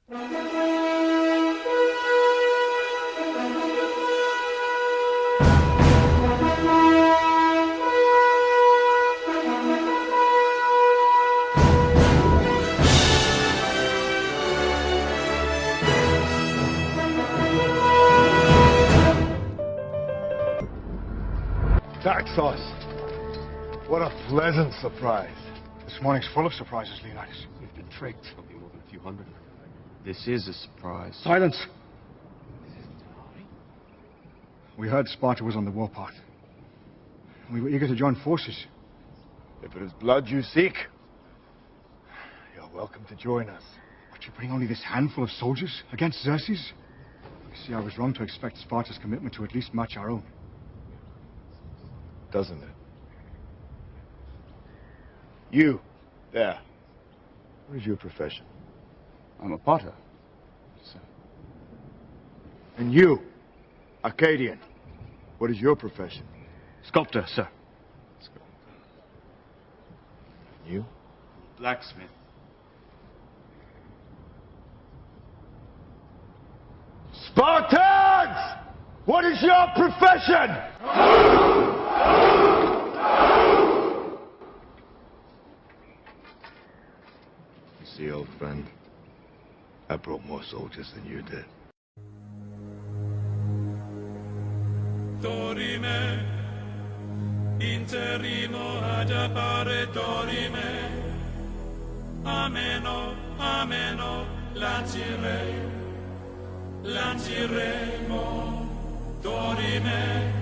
Taxos. What a pleasant surprise. This morning's full of surprises, Leonidas. We've been tricked. There'll be more than a few hundred. This is a surprise. Silence! We heard Sparta was on the warpath. We were eager to join forces. If it is blood you seek, you're welcome to join us. But you bring only this handful of soldiers against Xerxes? You see, I was wrong to expect Sparta's commitment to at least match our own. Doesn't it? You, there. What is your profession? I'm a potter, sir. And you, Arcadian, what is your profession? Sculptor, sir. And you? Blacksmith. Spartans! What is your profession? You see, old friend, I brought more soldiers than you did. Dorime, interimo ad appare dorime, ameno, ameno, lanciremo, dorime.